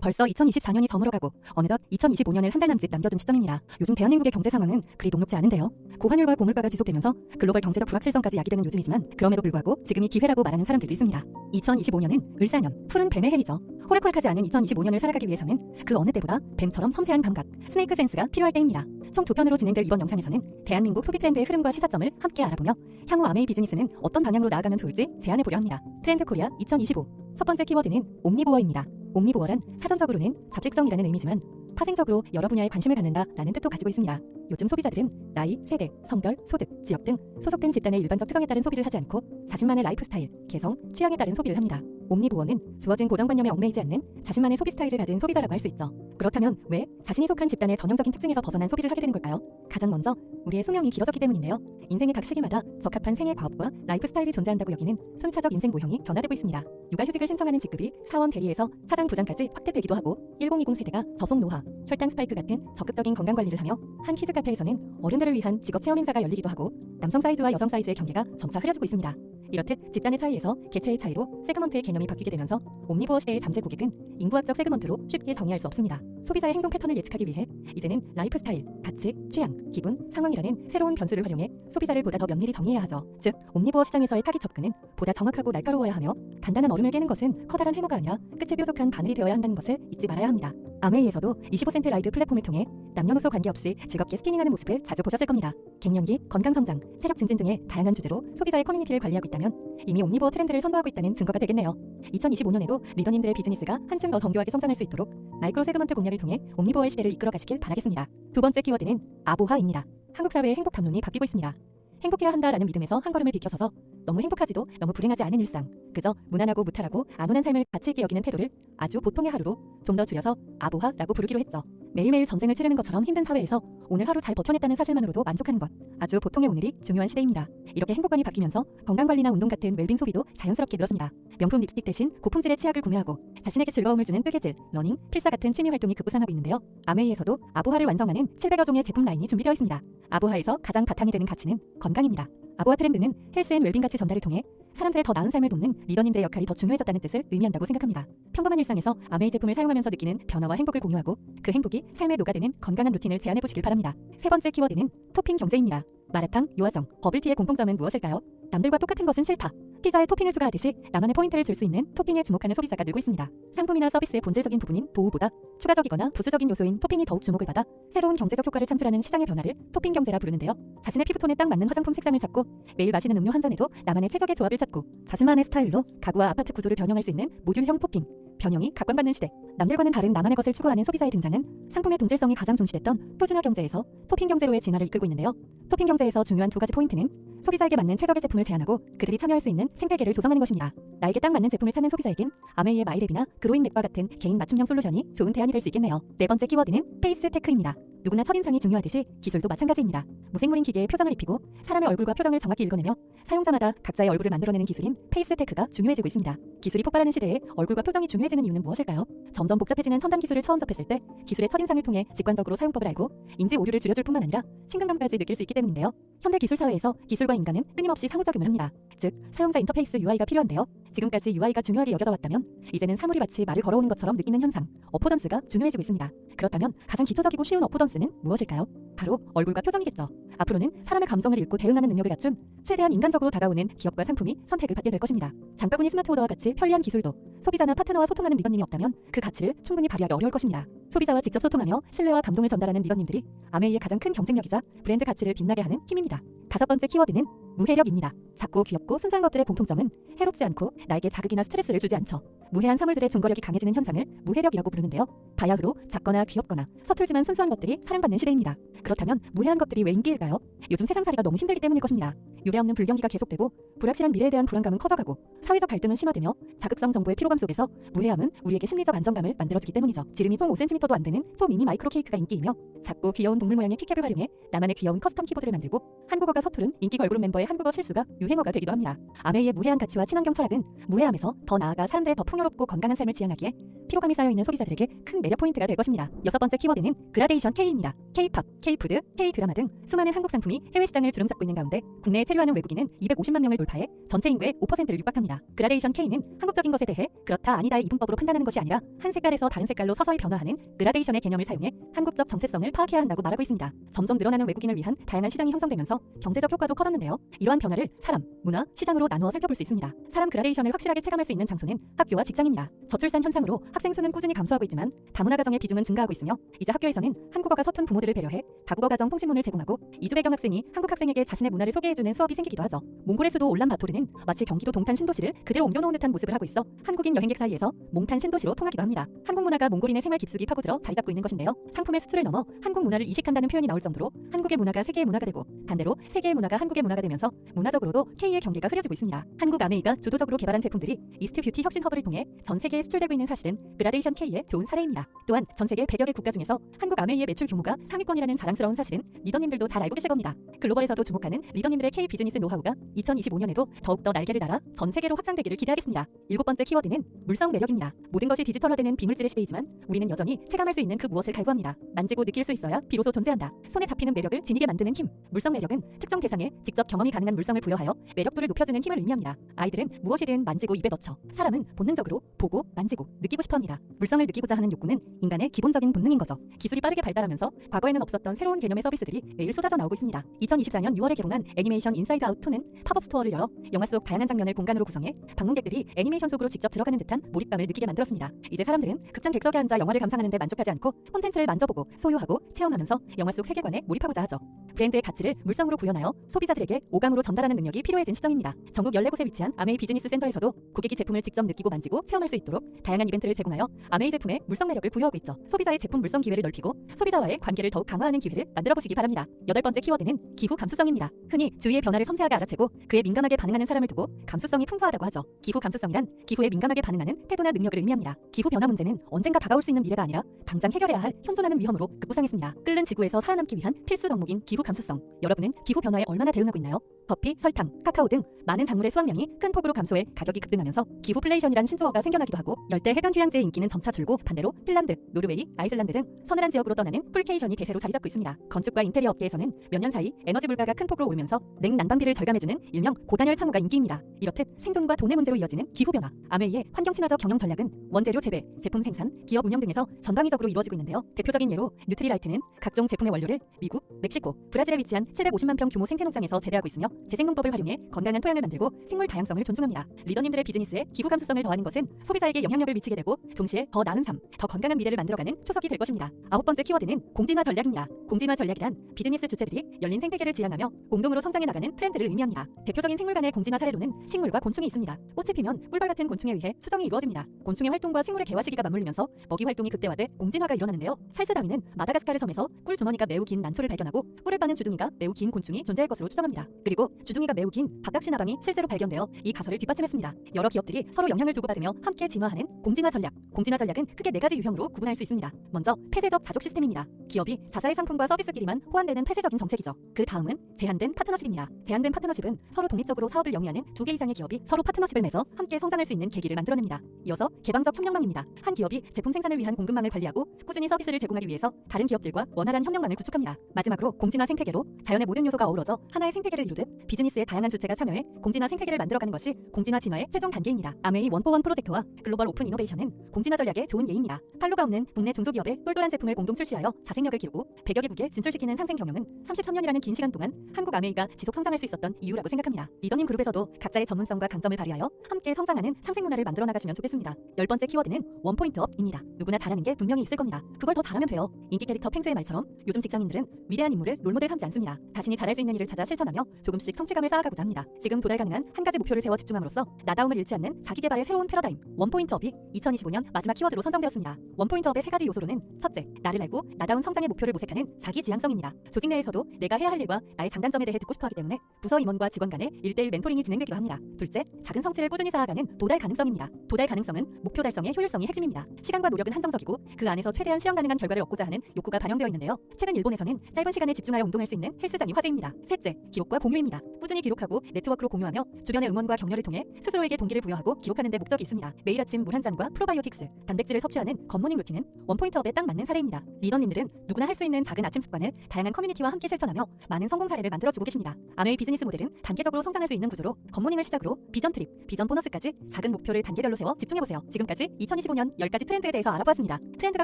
벌써 2024년이 저물어가고 어느덧 2025년을 한 달 남짓 남겨둔 시점입니다. 요즘 대한민국의 경제 상황은 그리 녹록지 않은데요. 고환율과 고물가가 지속되면서 글로벌 경제적 불확실성까지 야기되는 요즘이지만 그럼에도 불구하고 지금이 기회라고 말하는 사람들도 있습니다. 2025년은 을사년, 푸른 뱀의 해이죠. 호락호락하지 않은 2025년을 살아가기 위해서는 그 어느 때보다 뱀처럼 섬세한 감각, 스네이크 센스가 필요할 때입니다. 총 2편으로 진행될 이번 영상에서는 대한민국 소비 트렌드의 흐름과 시사점을 함께 알아보며 향후 아메이 비즈니스는 어떤 방향으로 나아가면 좋을지 제안해보려 합니다. 트렌드 코리아 2025 첫 번째 키워드는 옴니보어입니다. 옴니보어란 사전적으로는 잡식성이라는 의미지만 파생적으로 여러 분야에 관심을 갖는다라는 뜻도 가지고 있습니다. 요즘 소비자들은 나이, 세대, 성별, 소득, 지역 등 소속된 집단의 일반적 특성에 따른 소비를 하지 않고 자신만의 라이프 스타일, 개성, 취향에 따른 소비를 합니다. 옴니보어는 주어진 고정관념에 얽매이지 않는 자신만의 소비 스타일을 가진 소비자라고 할 수 있죠. 그렇다면 왜 자신이 속한 집단의 전형적인 특징에서 벗어난 소비를 하게 되는 걸까요? 가장 먼저 우리의 수명이 길어졌기 때문인데요. 인생의 각 시기마다 적합한 생애 과업과 라이프 스타일이 존재한다고 여기는 순차적 인생 모형이 변화되고 있습니다. 육아휴직을 신청하는 직급이 사원 대리에서 차장 부장까지 확대되기도 하고 1020 세대가 저속 노화, 혈당 스파이크 같은 적극적인 건강관리를 하며 한 키즈 카페에서는 어른들을 위한 직업 체험 행사가 열리기도 하고 남성 사이즈와 여성 사이즈의 경계가 점차 흐려지고 있습니다. 이렇듯 집단의 차이에서 개체의 차이로 세그먼트의 개념이 바뀌게 되면서 옴니보어 시대의 잠재 고객은 인구학적 세그먼트로 쉽게 정의할 수 없습니다. 소비자의 행동 패턴을 예측하기 위해 이제는 라이프 스타일, 가치, 취향, 기분, 상황이라는 새로운 변수를 활용해 소비자를 보다 더 면밀히 정의해야 하죠. 즉, 옴니보어 시장에서의 타깃 접근은 보다 정확하고 날카로워야 하며 단단한 얼음을 깨는 것은 커다란 해머가 아니라 끝이 뾰족한 바늘이 되어야 한다는 것을 잊지 말아야 합니다. 아메이에서도 25센트 라이드 플랫폼을 통해 남녀노소 관계없이 즐겁게 스피닝하는 모습을 자주 보셨을 겁니다. 갱년기, 건강성장, 체력 증진 등의 다양한 주제로 소비자의 커뮤니티를 관리하고 있다면 이미 옴니보어 트렌드를 선도하고 있다는 증거가 되겠네요. 2025년에도 리더님들의 비즈니스가 한층 더 정교하게 성장할 수 있도록 마이크로 세그먼트 공략을 통해 옴니보어의 시대를 이끌어 가시길 바라겠습니다. 두 번째 키워드는 아보하입니다. 한국 사회의 행복 담론이 바뀌고 있습니다. 행복해야 한다라는 믿음에서 한 걸음을 비켜서서 너무 행복하지도 너무 불행하지 않은 일상, 그저 무난하고 무탈하고 안온한 삶을 가치 있게 여기는 태도를 아주 보통의 하루로 좀 더 줄여서 아보하라고 부르기로 했죠. 매일매일 전쟁을 치르는 것처럼 힘든 사회에서 오늘 하루 잘 버텨냈다는 사실만으로도 만족하는 것, 아주 보통의 오늘이 중요한 시대입니다. 이렇게 행복관이 바뀌면서 건강관리나 운동 같은 웰빙 소비도 자연스럽게 늘었습니다. 명품 립스틱 대신 고품질의 치약을 구매하고 자신에게 즐거움을 주는 뜨개질, 러닝, 필사 같은 취미 활동이 급부상하고 있는데요. 아메이에서도 아보하를 완성하는 700여 종의 제품 라인이 준비되어 있습니다. 아보하에서 가장 바탕이 되는 가치는 건강입니다. 아보하 트렌드는 헬스 앤 웰빙 가치 전달을 통해 사람들의 더 나은 삶을 돕는 리더님들의 역할이 더 중요해졌다는 뜻을 의미한다고 생각합니다. 평범한 일상에서 아메이 제품을 사용하면서 느끼는 변화와 행복을 공유하고 그 행복이 삶에 녹아드는 건강한 루틴을 제안해보시길 바랍니다. 세 번째 키워드는 토핑 경제입니다. 마라탕, 요아정, 버블티의 공통점은 무엇일까요? 남들과 똑같은 것은 싫다. 피자에 토핑을 추가하듯이 나만의 포인트를 줄 수 있는 토핑에 주목하는 소비자가 늘고 있습니다. 상품이나 서비스의 본질적인 부분인 도우보다 추가적이거나 부수적인 요소인 토핑이 더욱 주목을 받아 새로운 경제적 효과를 창출하는 시장의 변화를 토핑 경제라 부르는데요. 자신의 피부톤에 딱 맞는 화장품 색상을 찾고 매일 마시는 음료 한 잔에도 나만의 최적의 조합을 찾고 자신만의 스타일로 가구와 아파트 구조를 변형할 수 있는 모듈형 토핑, 변형이 각광받는 시대. 남들과는 다른 나만의 것을 추구하는 소비자의 등장은 상품의 동질성이 가장 중시됐던 표준화 경제에서 토핑 경제로의 진화를 이끌고 있는데요. 토핑 경제에서 중요한 두 가지 포인트는 소비자에게 맞는 최적의 제품을 제안하고 그들이 참여할 수 있는 생태계를 조성하는 것입니다. 나에게 딱 맞는 제품을 찾는 소비자에겐 아메이의 마이랩이나 그로잉 랩과 같은 개인 맞춤형 솔루션이 좋은 대안이 될 수 있겠네요. 네 번째 키워드는 페이스 테크입니다. 누구나 첫인상이 중요하듯이 기술도 마찬가지입니다. 무생물인 기계에 표정을 입히고 사람의 얼굴과 표정을 정확히 읽어내며 사용자마다 각자의 얼굴을 만들어내는 기술인 페이스 테크가 중요해지고 있습니다. 기술이 폭발하는 시대에 얼굴과 표정이 중요해지는 이유는 무엇일까요? 점점 복잡해지는 첨단 기술을 처음 접했을 때 기술의 첫인상을 통해 직관적으로 사용법을 알고 인지 오류를 줄여줄 뿐만 아니라 친근감까지 느낄 수 있기 때문인데요. 현대 기술 사회에서 기술과 인간은 끊임없이 상호작용을 합니다. 즉, 사용자 인터페이스 UI가 필요한데요. 지금까지 UI가 중요하게 여겨져 왔다면 이제는 사물이 마치 말을 걸어오는 것처럼 느끼는 현상, 어포던스가 중요해지고 있습니다. 그렇다면 가장 기초적이고 쉬운 어포던스는 무엇일까요? 바로 얼굴과 표정이겠죠. 앞으로는 사람의 감정을 읽고 대응하는 능력을 갖춘 최대한 인간적으로 다가오는 기업과 상품이 선택을 받게 될 것입니다. 장바구니 스마트 오더와 같이 편리한 기술도 소비자나 파트너와 소통하는 리더님이 없다면 그 가치를 충분히 발휘하기 어려울 것입니다. 소비자와 직접 소통하며 신뢰와 감동을 전달하는 리더님들이 아메이의 가장 큰 경쟁력이자 브랜드 가치를 빛나게 하는 힘입니다. 다섯 번째 키워드는 무해력입니다. 작고 귀엽고 순수한 것들의 공통점은 해롭지 않고 나에게 자극이나 스트레스를 주지 않죠. 무해한 사물들의 증거력이 강해지는 현상을 무해력이라고 부르는데요. 바야흐로 작거나 귀엽거나 서툴지만 순수한 것들이 사랑받는 시대입니다. 그렇다면 무해한 것들이 왜 인기일까요? 요즘 세상살이가 너무 힘들기 때문일 것입니다. 유례없는 불경기가 계속되고 불확실한 미래에 대한 불안감은 커져가고 사회적 갈등은 심화되며 자극성 정보의 피로감 속에서 무해함은 우리에게 심리적 안정감을 만들어주기 때문이죠. 지름이 총 5cm도 안 되는 초미니 마이크로 케이크가 인기이며 작고 귀여운 동물 모양의 키캡을 활용해 나만의 귀여운 커스텀 키보드를 만들고 한국어가 서투른 인기 걸그룹 멤버의 한국어 실수가 유행어가 되기도 합니다. 아메이의 무해한 가치와 친환경 철학은 무해함에서 더 나아가 사람들의 더 풍요롭고 건강한 삶을 지향하기에 피로감이 쌓여있는 소비자들에게 큰 매력 포인트가 될 것입니다. 여섯 번째 키워드는 그라데이션 K입니다. K-팝, K-푸드, K-드라마 등 수많은 한국 상품이 해외 시장을 주름잡고 있는 가운데 국내에 체류하는 외국인은 250만 명을 돌파해 전체 인구의 5%를 육박합니다. 그라데이션 K는 한국적인 것에 대해 그렇다 아니다의 이분법으로 판단하는 것이 아니라 한 색깔에서 다른 색깔로 서서히 변화하는 그라데이션의 개념을 사용해 한국적 정체성을 파악해야 한다고 말하고 있습니다. 점점 늘어나는 외국인을 위한 다양한 시장이 형성되면서 경제적 효과도 커졌는데요. 이러한 변화를 사람, 문화, 시장으로 나누어 살펴볼 수 있습니다. 사람 그라데이션을 확실하게 체감할 수 있는 장소는 학교와 직장입니다. 저출산 현상으로 학생 수는 꾸준히 감소하고 있지만 다문화 가정의 비중은 증가하고 있으며 이제 학교에서는 한국어가 서툰 부모들을 배려해 다국어 가정 통신문을 제공하고 이주 배경 학생이 한국 학생에게 자신의 문화를 소개해주는 수업이 생기기도 하죠. 몽골의 수도 울란바토르는 마치 경기도 동탄 신도시를 그대로 옮겨놓은 듯한 모습을 하고 있어 한국인 여행객 사이에서 몽탄 신도시로 통하기도 합니다. 한국 문화가 몽골인의 생활 깊숙이 파고들어 자리 잡고 있는 것인데요. 상품의 수출을 넘어 한국 문화를 이식한다는 표현이 나올 정도로 한국의 문화가 세계의 문화가 되고 반대로 세계의 문화가 한국의 문화가 되면서 문화적으로도 K의 경계가 흐려지고 있습니다. 한국 아메이가 주도적으로 개발한 제품들이 이스트 뷰티 혁신 허브를 통해 전 세계에 수출되고 있는 사실은 그라데이션 K의 좋은 사례입니다. 또한 전 세계 100여 개 국가 중에서 한국 아메이의 매출 규모가 상위권이라는 자랑스러운 사실은 리더님들도 잘 알고 계실 겁니다. 글로벌에서도 주목하는 리더님들의 K 비즈니스 노하우가 2025년에도 더욱더 날개를 달아 전 세계로 확장되기를 기대하겠습니다. 일곱 번째 키워드는 물성 매력입니다. 모든 것이 디지털화되는 비물질의 시대이지만 우리는 여전히 체감할 수 있는 그 무엇을 갈구합니다. 만지고 느낄 수 있어야 비로소 존재한다. 손에 잡히는 매력을 지니게 만드는 힘. 물성 매력은 특정 대상에 직접 경험이 가능한 물성을 부여하여 매력도를 높여주는 힘을 의미합니다. 아이들은 무엇이든 만지고 입에 넣죠. 사람은 본능적으로 보고 만지고 느끼고 싶어합니다. 물성을 느끼고자 하는 욕구는 인간의 기본적인 본능인 거죠. 기술이 빠르게 발달하면서 과거에는 없었던 새로운 개념의 서비스들이 매일 쏟아져 나오고 있습니다. 2024년 6월에 개봉한 애니메이션 인사이드 아웃 2는 팝업 스토어를 열어 영화 속 다양한 장면을 공간으로 구성해 방문객들이 애니메이션 속으로 직접 들어가는 듯한 몰입감을 느끼게 만들었습니다. 이제 사람들은 극장 객석에 앉아 영화를 감상하는 데 만족하지 않고 콘텐츠를 만져보고 소유하고 체험하면서 영화 속 세계관에 몰입하고자 하죠. 브랜드의 가치를 물성으로 구현하여 소비자들에게 오감으로 전달하는 능력이 필요해진 시점입니다. 전국 14곳에 위치한 아메이 비즈니스 센터에서도 고객이 제품을 직접 느끼고 만지고 체험할 수 있도록 다양한 이벤트를 제공하여 아메이 제품에 물성 매력을 부여하고 있죠. 소비자의 제품 물성 기회를 넓히고 소비자와의 관계를 더욱 강화하는 기회를 만들어 보시기 바랍니다. 여덟 번째 키워드는 기후 감수성입니다. 흔히 주위의 변화를 섬세하게 알아채고 그에 민감하게 반응하는 사람을 두고 감수성이 풍부하다고 하죠. 기후 감수성이란 기후에 민감하게 반응하는 태도나 능력을 의미합니다. 기후 변화 문제는 언젠가 다가올 수 있는 미래가 아니라 당장 해결해야 할 현존하는 위험으로 급부상했습니다. 끓는 지구에서 살아남기 위한 필수 덕목인 기후 감수성. 여러분은 기후 변화에 얼마나 대응하고 있나요? 커피, 설탕, 카카오 등 많은 작물의 수확량이 큰 폭으로 감소해 가격이 급등하면서 기후플레이션이란 신조어가 생겨나기도 하고 열대 해변 휴양지의 인기는 점차 줄고 반대로 핀란드, 노르웨이, 아이슬란드 등 서늘한 지역으로 떠나는 풀케이션이 대세로 자리 잡고 있습니다. 건축과 인테리어 업계에서는 몇 년 사이 에너지 물가가 큰 폭으로 오르면서 냉난방비를 절감해주는 일명 고단열 창호가 인기입니다. 이렇듯 생존과 돈의 문제로 이어지는 기후변화. 아메이의 환경 친화적 경영 전략은 원재료 재배, 제품 생산, 기업 운영 등에서 전방위적으로 이루어지고 있는데요. 대표적인 예로 뉴트리라이트는 각종 제품의 원료를 미국, 멕시코, 브라질에 위치한 750만 평 규모 생태농장에서 재배하고 있으며 재생농법을 활용해 건강한 토양을 만들고 생물 다양성을 존중합니다. 리더님들의 비즈니스에 기후 감수성을 더하는 것은 소비자에게 영향력을 미치게 되고 동시에 더 나은 삶, 더 건강한 미래를 만들어가는 초석이 될 것입니다. 아홉 번째 키워드는 공진화 전략입니다. 공진화 전략이란 비즈니스 주체들이 열린 생태계를 지향하며 공동으로 성장해 나가는 트렌드를 의미합니다. 대표적인 생물 간의 공진화 사례로는 식물과 곤충이 있습니다. 꽃이 피면 꿀벌 같은 곤충에 의해 수정이 이루어집니다. 곤충의 활동과 식물의 개화 시기가 맞물리면서 먹이 활동이 극대화돼 공진화가 일어나는데요. 찰스 다윈은 마다가스카르 섬에서 꿀 주머니가 매우 긴 난초를 발견하고 꿀을 빠는 주둥이가 매우 긴 곤충이 존재할 것으로 추정합니다. 그리고 주둥이가 매우 긴 박각시나방이 실제로 발견되어 이 가설을 뒷받침했습니다. 여러 기업들이 서로 영향을 주고받으며 함께 진화하는 공진화 전략. 공진화 전략은 크게 네 가지 유형으로 구분할 수 있습니다. 먼저 폐쇄적 자족 시스템입니다. 기업이 자사의 상품과 서비스끼리만 호환되는 폐쇄적인 정책이죠. 그 다음은 제한된 파트너십입니다. 제한된 파트너십은 서로 독립적으로 사업을 영위하는 두 개 이상의 기업이 서로 파트너십을 맺어 함께 성장할 수 있는 계기를 만들어냅니다. 이어서 개방적 협력망입니다. 한 기업이 제품 생산을 위한 공급망을 관리하고 꾸준히 서비스를 제공하기 위해서 다른 기업들과 원활한 협력망을 구축합니다. 마지막으로 공진화 생태계로 자연의 모든 요소가 어우러져 하나의 생태계를 이루듯 비즈니스의 다양한 주체가 참여해 공진화 생태계를 만들어가는 것이 공진화 진화의 최종 단계입니다. 아메이 원포원 프로젝트와 글로벌 오픈 이노베이션은 공진화 전략의 좋은 예입니다. 판로가 없는 국내 중소기업의 똘똘한 제품을 공동 출시하여 자생력을 기르고 100여 개국에 진출시키는 상생 경영은 33년이라는 긴 시간 동안 한국 아메이가 지속 성장할 수 있었던 이유라고 생각합니다. 리더님 그룹에서도 각자의 전문성과 강점을 발휘하여 함께 성장하는 상생 문화를 만들어 나가시면 좋겠습니다. 열 번째 키워드는 원포인트업입니다. 누구나 잘하는 게 분명히 있을 겁니다. 그걸 더 잘하면 돼요. 인기 캐릭터 팽수의 말처럼 요즘 직장인들은 위대한 인물을 롤모델 삼지 않습니다. 자신이 잘할 수 있는 일을 찾아 실천하며 조금씩 조금씩 성취감을 쌓아가고자 합니다. 지금 도달 가능한 한 가지 목표를 세워 집중함으로써 나다움을 잃지 않는 자기개발의 새로운 패러다임 원포인트 업이 2025년 마지막 키워드로 선정되었습니다. 원포인트 업의 세 가지 요소로는 첫째, 나를 알고 나다운 성장의 목표를 모색하는 자기 지향성입니다. 조직 내에서도 내가 해야 할 일과 나의 장단점에 대해 듣고 싶어하기 때문에 부서 임원과 직원 간의 1대1 멘토링이 진행되기도 합니다. 둘째, 작은 성취를 꾸준히 쌓아가는 도달 가능성입니다. 도달 가능성은 목표 달성의 효율성이 핵심입니다. 시간과 노력은 한정적이고 그 안에서 최대한 실현 가능한 결과를 얻고자 하는 욕구가 반영되어 있는데요. 최근 일본에서는 짧은 시간에 집중하여 운동할 수 있는 헬스장이 화제입니다. 셋째, 기록과 공유입니다. 꾸준히 기록하고 네트워크로 공유하며 주변의 응원과 격려를 통해 스스로에게 동기를 부여하고 기록하는 데 목적이 있습니다. 매일 아침 물 한 잔과 프로바이오틱스, 단백질을 섭취하는 굿모닝 루틴은 원포인트업에 딱 맞는 사례입니다. 리더님들은 누구나 할 수 있는 작은 아침 습관을 다양한 커뮤니티와 함께 실천하며 많은 성공 사례를 만들어주고 계십니다. 아메이 비즈니스 모델은 단계적으로 성장할 수 있는 구조로 굿모닝을 시작으로 비전 트립, 비전 보너스까지 작은 목표를 단계별로 세워 집중해보세요. 지금까지 2025년 10가지 트렌드에 대해서 알아보았습니다. 트렌드가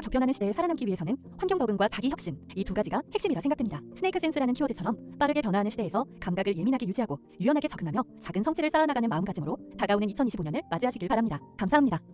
격변하는 시대에 살아남기 위해서는 환경 적응과 자기 혁신, 이 두 가지가 핵심이라 생각됩니다. 스네이크 센스라는 키워드처럼 빠르게 변화하는 시대에서 감각을 예민하게 유지하고 유연하게 접근하며 작은 성취를 쌓아나가는 마음가짐으로 다가오는 2025년을 맞이하시길 바랍니다. 감사합니다.